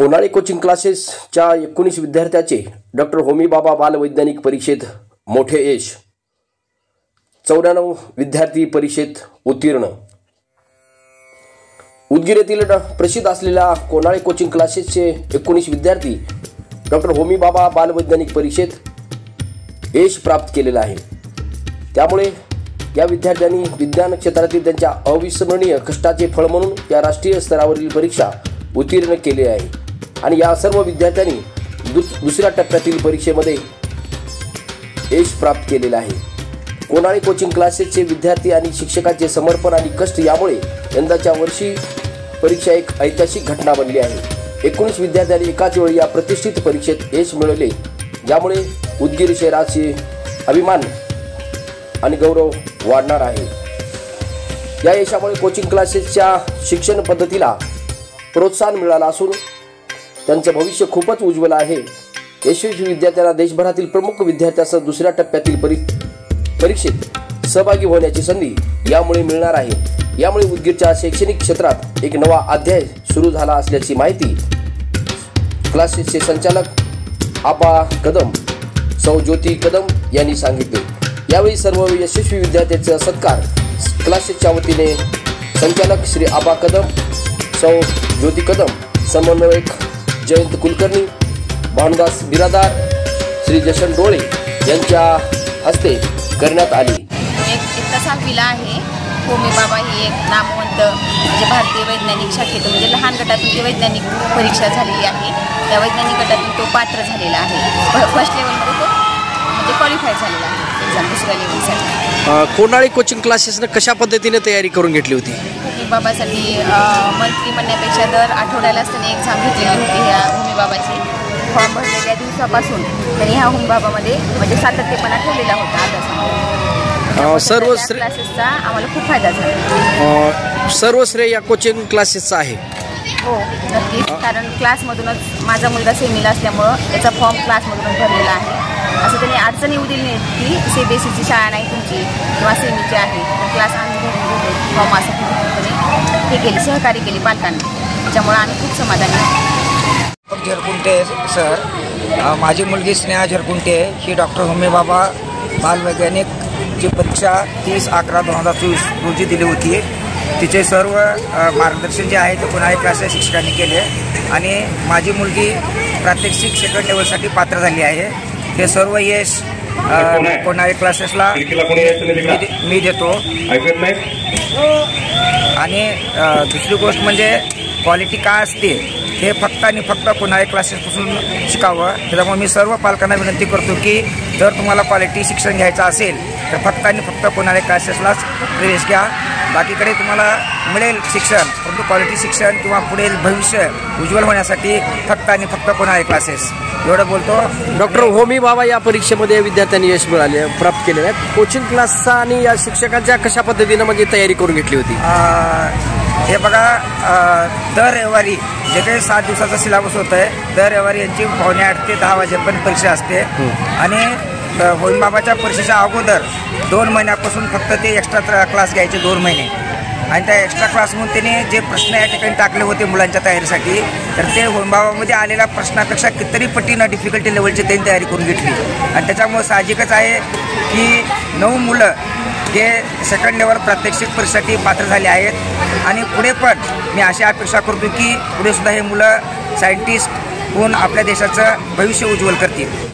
कोनाळे coaching क्लासेसच्या 19 विद्यार्थ्यांचे doctor Homi बाबा बालवैज्ञानिक परीक्षेत मोठे यश। 94 विद्यार्थी परीक्षेत उत्तीर्ण। उदगीर येथील प्रसिद्ध असलेल्या कोनाळे कोचिंग क्लासेसचे 19 विद्यार्थी डॉक्टर होमी बाबा बालवैज्ञानिक परीक्षेत यश प्राप्त केलेलं आहे। त्यामुळे या विद्यार्थ्यांनी विज्ञान क्षेत्रातील त्यांच्या अविस्मरणीय कष्टाचे फळ म्हणून या राष्ट्रीय स्तरावरील परीक्षा उत्तीर्ण केली आहे आणि या सर्व विद्यार्थ्यांनी दुसऱ्या टप्प्यातील परीक्षेमध्ये यश प्राप्त केलेले आहे। कोनाळे कोचिंग क्लासेसचे विद्यार्थी आणि शिक्षकांचे समर्पण आणि कष्ट यामुळे यंदाच्या वर्षी परीक्षा एक ऐतिहासिक घटना बनली आहे। 19 विद्यार्थ्यांनी एकाच वेळी या प्रतिष्ठित परीक्षेत यश मिळवले, ज्यामुळे उदगीर शहराचे अभिमान आणि गौरव वाढणार आहे। या यशामुळे कोचिंग क्लासेसच्या शिक्षण पद्धतीला प्रोत्साहन मिळालं असून त्यांचे भविष्य खूपच उज्ज्वल आहे। यशस्वी विद्यार्थ्यांना देशभरातील प्रमुख विद्यार्थ्यांसह दुसऱ्या टप्प्यातील परीक्षेत सहभागी होण्याची संधी यामुळे मिळणार आहे। यामुळे उदगीरच्या शैक्षणिक क्षेत्रात एक नवा अध्याय सुरू झाला असल्याची माहिती क्लासेसचे संचालक आबा कदम सौ ज्योती कदम यांनी सांगितले। यावेळी सर्व यशस्वी विद्यार्थ्यांचा सत्कार क्लासेसच्या वतीने संचालक श्री आबा कदम, सौ ज्योती कदम, समन्वयक जयंत कुलकर्णी, भानुदास बिरादार, श्री जशन डोळे यांच्या हस्ते करण्यात आली। एक तसावीला आहे होमी बाबा ही एक नामवंत म्हणजे भारतीय वैज्ञानिक शाखेतून म्हणजे लहान गटातून जी वैज्ञानिक परीक्षा झालेली आहे त्या वैज्ञानिक गटातून तो पात्र झालेला आहे। फर्स्ट लेवलमध्ये तो म्हणजे क्वालिफाय झालेला आहे एक्झाम दुसऱ्या लेवलसाठी। कोनाळे कोचिंग क्लासेसने कशा पद्धतीने तयारी करून घेतली होती? होमी बाबासाठी मंथली म्हणण्यापेक्षा दर आठवड्यालाच त्यांनी एक्झाम घेतलेली होती। ह्या होमी बाबाची फॉर्म भरलेल्या दिवसापासून त्यांनी ह्या होमी बाबामध्ये म्हणजे सातत्यपणा ठेवलेला होता अभ्यासामध्ये। सर्व क्लासेसचा आम्हाला खूप फायदा झाला। सर्व श्रेय या कोचिंग क्लासेसचा आहे। हो नक्कीच, कारण क्लासमधूनच माझा मुलगा सेमीला असल्यामुळं त्याचा फॉर्म क्लासमधूनच भरलेला आहे। असं त्यांनी अडचण येऊ दिली नाही की CBSEची शाळा नाही तुमची किंवा सेमीची आहे, क्लास आम्ही भरून घेतो फॉर्म असं हे केली, सहकार्य केली पालकांनी, त्याच्यामुळे आम्ही खूप समाधानी आहोत। झरकुंटे सर, माझी मुलगी स्नेहा झरकुंटे ही डॉक्टर होमी बाबा बालवैज्ञानिकची परीक्षा 30/11/2024 रोजी दिली होती। तिचे सर्व मार्गदर्शन जे आहे ते कोनाळे क्लासेस शिक्षकांनी केले आणि माझी मुलगी प्रात्यक्षिक सेकंड लेवलसाठी पात्र झाली आहे। हे सर्व यश कोनाळे क्लासेसला मी देतो। आणि दुसरी गोष्ट म्हणजे क्वालिटी काय असते हे फक्त आणि फक्त कोनाळे क्लासेसपासून शिकावं। त्याच्यामुळे मी सर्व पालकांना विनंती करतो की जर तुम्हाला क्वालिटी शिक्षण घ्यायचं असेल तर फक्त आणि फक्त कोनाळे क्लासेसलाच प्रवेश घ्या। बाकीकडे तुम्हाला मिळेल शिक्षण, परंतु क्वालिटी शिक्षण किंवा पुढील भविष्य उज्ज्वल होण्यासाठी फक्त आणि फक्त कोनाळे क्लासेस एवढं बोलतो। डॉक्टर होमी बाबा या परीक्षेमध्ये विद्यार्थ्यांनी यश प्राप्त केलेलं आहे। कोचिंग क्लासचा आणि या शिक्षकांच्या कशा पद्धतीनं म्हणजे तयारी करून घेतली होती? हे बघा, दर रविवारी जे काही 7 दिवसाचा सिलेबस होत आहे, दर रविवारी यांची 9:30 ते 10 वाजेपर्यंत परीक्षा असते आणि होमी बाबाच्या परीक्षेच्या अगोदर 2 महिन्यापासून फक्त ते एक्स्ट्रा क्लास घ्यायचे 2 महिने आणि त्या एक्स्ट्रा क्लासमधून त्याने जे प्रश्न या ठिकाणी टाकले होते मुलांच्या तयारीसाठी, तर ते होमी बाबामध्ये आलेल्या प्रश्नापेक्षा कितीतरी पटीनं डिफिकल्टी लेवलची त्यांनी तयारी करून घेतली आणि त्याच्यामुळे साहजिकच आहे की 9 मुलं हे सेकंड लेवल प्रात्यक्षिक परीक्षेसाठी पात्र झाले आहेत आणि पुढे पण मी अशी अपेक्षा करतो की पुढे सुद्धा हे मुलं सायंटिस्ट होऊन आपल्या देशाचं भविष्य उज्ज्वल करतील।